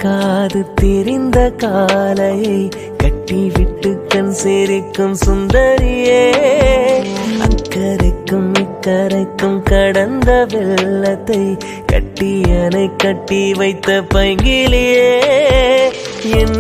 காது தெரிந்த காலையை கட்டிவிட்டு கண் சேரிக்கும் சுந்தரியே, அக்கரைக்கும் இக்கரைக்கும் கடந்த வெள்ளத்தை கட்டியனை கட்டி வைத்த பைங்கிலியே, என்